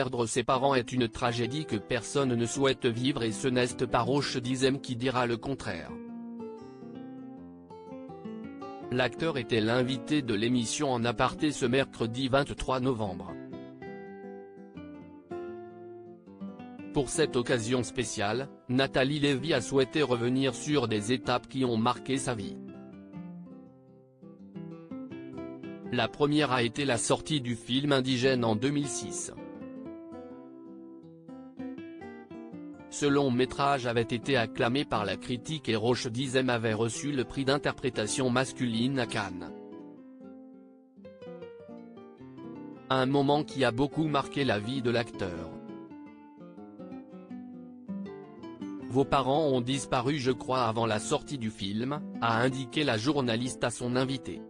perdre ses parents est une tragédie que personne ne souhaite vivre et ce n'est pas Roche Dizem qui dira le contraire. L'acteur était l'invité de l'émission En Aparté ce mercredi 23 novembre. Pour cette occasion spéciale, Nathalie Lévy a souhaité revenir sur des étapes qui ont marqué sa vie. La première a été la sortie du film Indigène en 2006. Ce long métrage avait été acclamé par la critique et Roche Dizem avait reçu le prix d'interprétation masculine à Cannes. Un moment qui a beaucoup marqué la vie de l'acteur. Vos parents ont disparu je crois avant la sortie du film, a indiqué la journaliste à son invité.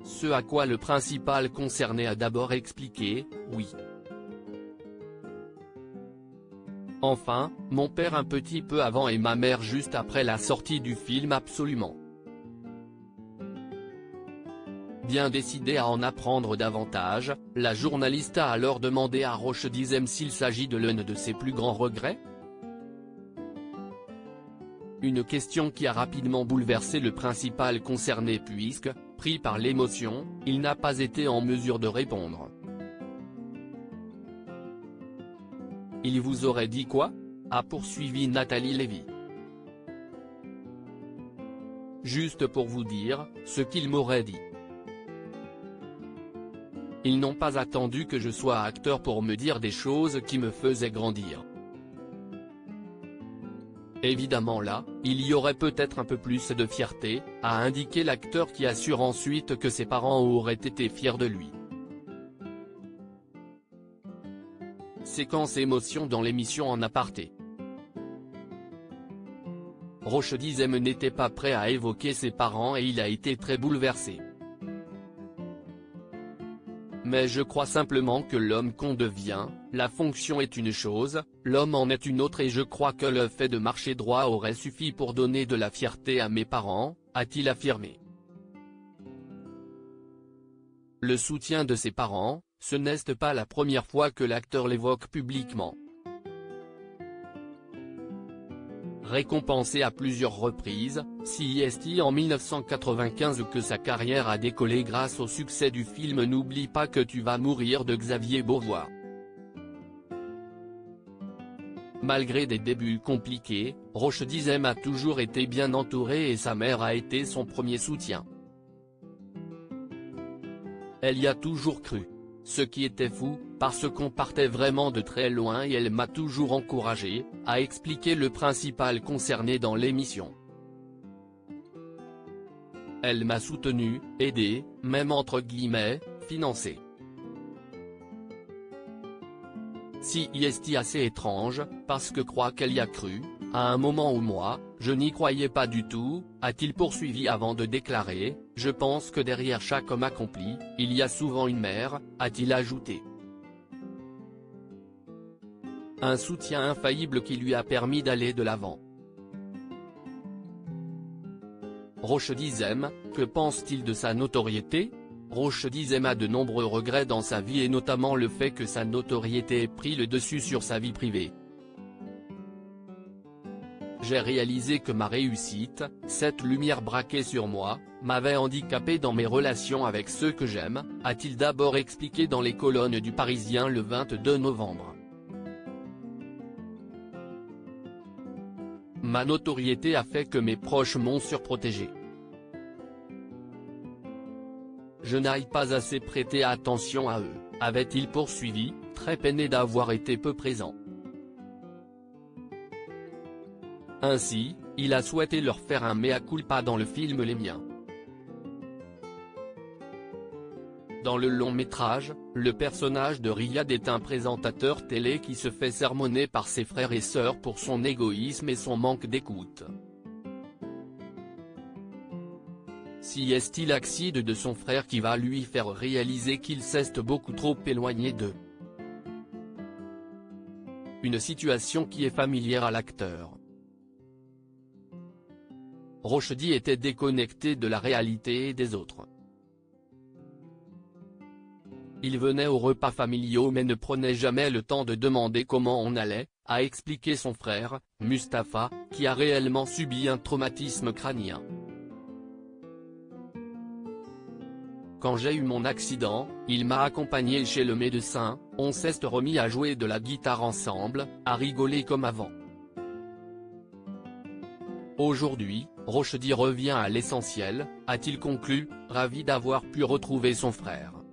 Ce à quoi le principal concerné a d'abord expliqué, oui. Enfin, mon père un petit peu avant et ma mère juste après la sortie du film absolument. Bien décidée à en apprendre davantage, la journaliste a alors demandé à Roche Dizem s'il s'agit de l'un de ses plus grands regrets. Une question qui a rapidement bouleversé le principal concerné puisque, pris par l'émotion, il n'a pas été en mesure de répondre. Il vous aurait dit quoi ? A poursuivi Nathalie Lévy. Juste pour vous dire, ce qu'il m'aurait dit. Ils n'ont pas attendu que je sois acteur pour me dire des choses qui me faisaient grandir. Évidemment là, il y aurait peut-être un peu plus de fierté, a indiqué l'acteur qui assure ensuite que ses parents auraient été fiers de lui. Séquence émotion dans l'émission En Aparté. Roche Dizem n'était pas prêt à évoquer ses parents et il a été très bouleversé. Mais je crois simplement que l'homme qu'on devient, la fonction est une chose, l'homme en est une autre et je crois que le fait de marcher droit aurait suffi pour donner de la fierté à mes parents, a-t-il affirmé. Le soutien de ses parents, ce n'est pas la première fois que l'acteur l'évoque publiquement. Récompensé à plusieurs reprises, c'est en 1995 que sa carrière a décollé grâce au succès du film N'oublie pas que tu vas mourir de Xavier Beauvois. Malgré des débuts compliqués, Roche Dizem a toujours été bien entouré et sa mère a été son premier soutien. Elle y a toujours cru. Ce qui était fou, parce qu'on partait vraiment de très loin et elle m'a toujours encouragé, a expliqué le principal concerné dans l'émission. Elle m'a soutenu, aidé, même entre guillemets, financé. C'est assez étrange, parce que crois qu'elle y a cru, à un moment où moi, je n'y croyais pas du tout, a-t-il poursuivi avant de déclarer, je pense que derrière chaque homme accompli, il y a souvent une mère, a-t-il ajouté. Un soutien infaillible qui lui a permis d'aller de l'avant. Roche Dizem, que pense-t-il de sa notoriété ? Roche Dizem a de nombreux regrets dans sa vie et notamment le fait que sa notoriété ait pris le dessus sur sa vie privée. J'ai réalisé que ma réussite, cette lumière braquée sur moi, m'avait handicapé dans mes relations avec ceux que j'aime, a-t-il d'abord expliqué dans les colonnes du Parisien le 22 novembre. Ma notoriété a fait que mes proches m'ont surprotégé. Je n'aille pas assez prêter attention à eux, avait-il poursuivi, très peiné d'avoir été peu présent. Ainsi, il a souhaité leur faire un mea culpa dans le film Les Miens. Dans le long métrage, le personnage de Riyad est un présentateur télé qui se fait sermonner par ses frères et sœurs pour son égoïsme et son manque d'écoute. C'est l'acide de son frère qui va lui faire réaliser qu'il s'est beaucoup trop éloigné d'eux. Une situation qui est familière à l'acteur. Roche Di était déconnecté de la réalité et des autres. il venait aux repas familiaux mais ne prenait jamais le temps de demander comment on allait, a expliqué son frère, Mustapha, qui a réellement subi un traumatisme crânien. Quand j'ai eu mon accident, il m'a accompagné chez le médecin, on s'est remis à jouer de la guitare ensemble, à rigoler comme avant. Aujourd'hui, Rochdy revient à l'essentiel, a-t-il conclu, ravi d'avoir pu retrouver son frère.